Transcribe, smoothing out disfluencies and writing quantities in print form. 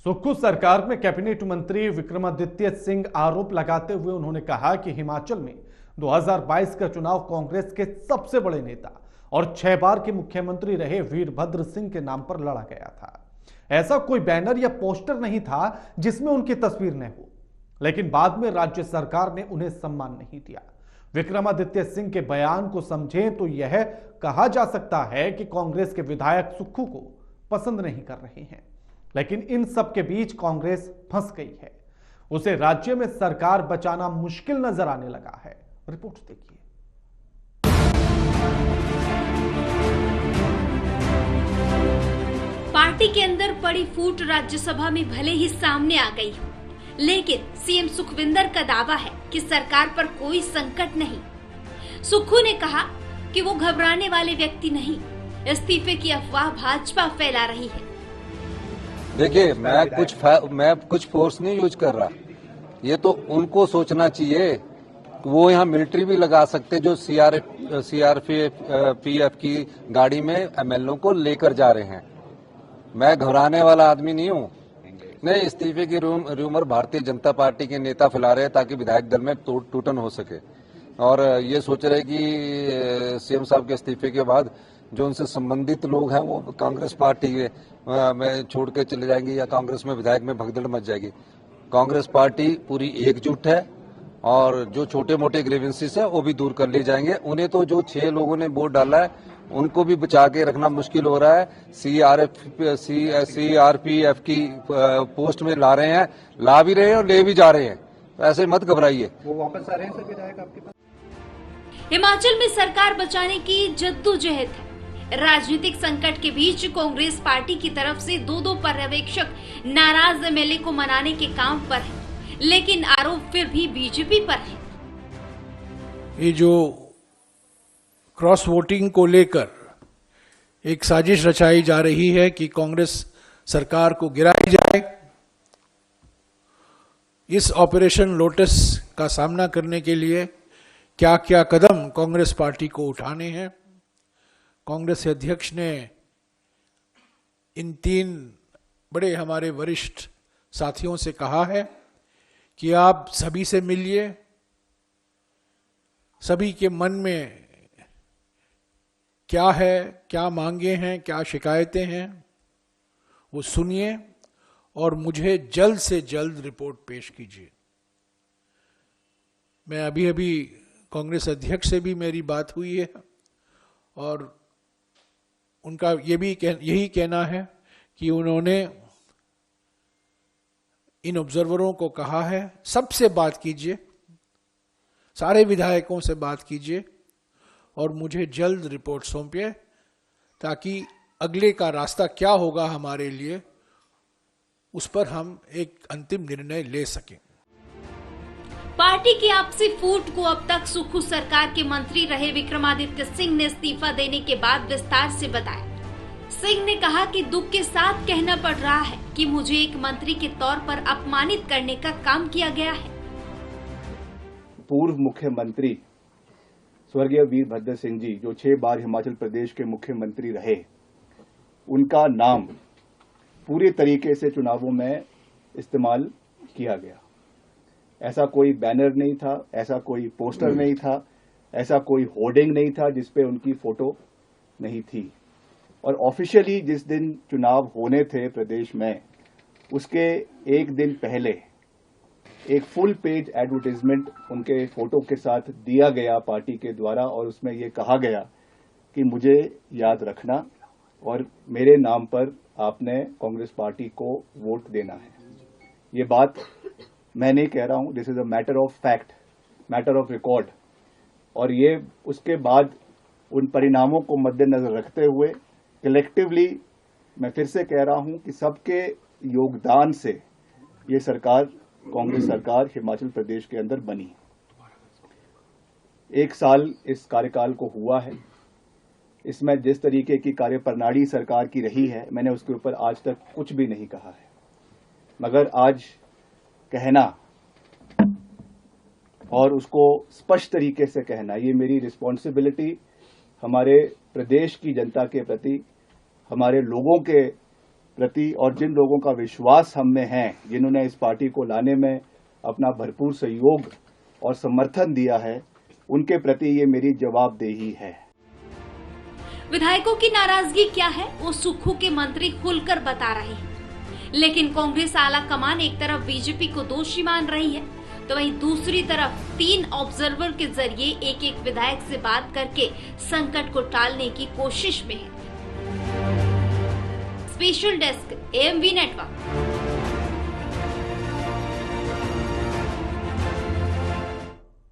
सुक्खू सरकार में कैबिनेट मंत्री विक्रमादित्य सिंह आरोप लगाते हुए उन्होंने कहा कि हिमाचल में 2022 का चुनाव कांग्रेस के सबसे बड़े नेता और 6 बार के मुख्यमंत्री रहे वीरभद्र सिंह के नाम पर लड़ा गया था। ऐसा कोई बैनर या पोस्टर नहीं था जिसमें उनकी तस्वीर न हो, लेकिन बाद में राज्य सरकार ने उन्हें सम्मान नहीं दिया। विक्रमादित्य सिंह के बयान को समझें तो यह कहा जा सकता है कि कांग्रेस के विधायक सुक्खू को पसंद नहीं कर रहे हैं, लेकिन इन सब के बीच कांग्रेस फंस गई है। उसे राज्य में सरकार बचाना मुश्किल नजर आने लगा है। रिपोर्ट देखिए। पार्टी के अंदर पड़ी फूट राज्यसभा में भले ही सामने आ गई हो, लेकिन सीएम सुखविंदर का दावा है कि सरकार पर कोई संकट नहीं। सुक्खू ने कहा कि वो घबराने वाले व्यक्ति नहीं, इस्तीफे की अफवाह भाजपा फैला रही है। देखिए, मैं कुछ फोर्स नहीं यूज कर रहा, ये तो उनको सोचना चाहिए। वो यहाँ मिलिट्री भी लगा सकते जो सीआरपीएफ की गाड़ी में एमएलओ को लेकर जा रहे हैं। मैं घबराने वाला आदमी नहीं हूँ। नहीं, इस्तीफे की रूमर भारतीय जनता पार्टी के नेता फैला रहे हैं ताकि विधायक दल में टूटन हो सके, और ये सोच रहे कि सीएम साहब के इस्तीफे के बाद जो उनसे संबंधित लोग हैं वो कांग्रेस पार्टी में छोड़ के चले जाएंगे या कांग्रेस में विधायक में भगदड़ मच जाएगी। कांग्रेस पार्टी पूरी एकजुट है और जो छोटे मोटे ग्रीवेंसेस है वो भी दूर कर लिए जाएंगे। उन्हें तो जो 6 लोगों ने वोट डाला है उनको भी बचा के रखना मुश्किल हो रहा है। सीआरपीएफ की पोस्ट में ला रहे हैं, ला भी रहे हैं और ले भी जा रहे हैं। ऐसे मत घबराइए, वो वापस आ रहे हैं सब विधायक आपके पास। हिमाचल में सरकार बचाने की जद्दोजहद है। राजनीतिक संकट के बीच कांग्रेस पार्टी की तरफ से 2 पर्यवेक्षक नाराज एमएलए को मनाने के काम पर है, लेकिन आरोप फिर भी बीजेपी पर है। ये जो क्रॉस वोटिंग को लेकर एक साजिश रचाई जा रही है कि कांग्रेस सरकार को गिराई जाए, इस ऑपरेशन लोटस का सामना करने के लिए क्या क्या कदम कांग्रेस पार्टी को उठाने हैं। कांग्रेस अध्यक्ष ने इन 3 बड़े हमारे वरिष्ठ साथियों से कहा है कि आप सभी से मिलिए, सभी के मन में क्या है, क्या मांगे हैं, क्या शिकायतें हैं, वो सुनिए और मुझे जल्द से जल्द रिपोर्ट पेश कीजिए। मैं अभी कांग्रेस अध्यक्ष से भी मेरी बात हुई है और उनका यही कहना है कि उन्होंने इन ऑब्जर्वरों को कहा है सबसे बात कीजिए, सारे विधायकों से बात कीजिए और मुझे जल्द रिपोर्ट सौंपिए ताकि अगले का रास्ता क्या होगा हमारे लिए उस पर हम एक अंतिम निर्णय ले सकें। पार्टी की आपसी फूट को अब तक सुक्खू सरकार के मंत्री रहे विक्रमादित्य सिंह ने इस्तीफा देने के बाद विस्तार से बताया। सिंह ने कहा कि दुख के साथ कहना पड़ रहा है कि मुझे एक मंत्री के तौर पर अपमानित करने का काम किया गया है। पूर्व मुख्यमंत्री स्वर्गीय वीरभद्र सिंह जी जो 6 बार हिमाचल प्रदेश के मुख्यमंत्री रहे, उनका नाम पूरी तरीके से चुनावों में इस्तेमाल किया गया। ऐसा कोई बैनर नहीं था, ऐसा कोई पोस्टर नहीं था, ऐसा कोई होर्डिंग नहीं था जिसपे उनकी फोटो नहीं थी। और ऑफिशियली जिस दिन चुनाव होने थे प्रदेश में, उसके एक दिन पहले एक फुल पेज एडवर्टाइजमेंट उनके फोटो के साथ दिया गया पार्टी के द्वारा, और उसमें ये कहा गया कि मुझे याद रखना और मेरे नाम पर आपने कांग्रेस पार्टी को वोट देना है। ये बात मैं नहीं कह रहा हूं, this is a matter of fact, matter of record. और ये उसके बाद उन परिणामों को मद्देनजर रखते हुए कलेक्टिवली मैं फिर से कह रहा हूं कि सबके योगदान से ये सरकार, कांग्रेस सरकार हिमाचल प्रदेश के अंदर बनी। 1 साल इस कार्यकाल को हुआ है। इसमें जिस तरीके की कार्यप्रणाली सरकार की रही है, मैंने उसके ऊपर आज तक कुछ भी नहीं कहा है, मगर आज कहना और उसको स्पष्ट तरीके से कहना, ये मेरी रिस्पॉन्सिबिलिटी हमारे प्रदेश की जनता के प्रति, हमारे लोगों के प्रति और जिन लोगों का विश्वास हम में है, जिन्होंने इस पार्टी को लाने में अपना भरपूर सहयोग और समर्थन दिया है, उनके प्रति ये मेरी जवाबदेही है। विधायकों की नाराजगी क्या है वो सुक्खू के मंत्री खुलकर बता रहे हैं, लेकिन कांग्रेस आला कमान एक तरफ बीजेपी को दोषी मान रही है तो वहीं दूसरी तरफ 3 ऑब्जर्वर के जरिए एक एक विधायक से बात करके संकट को टालने की कोशिश में है। Special desk AMV network.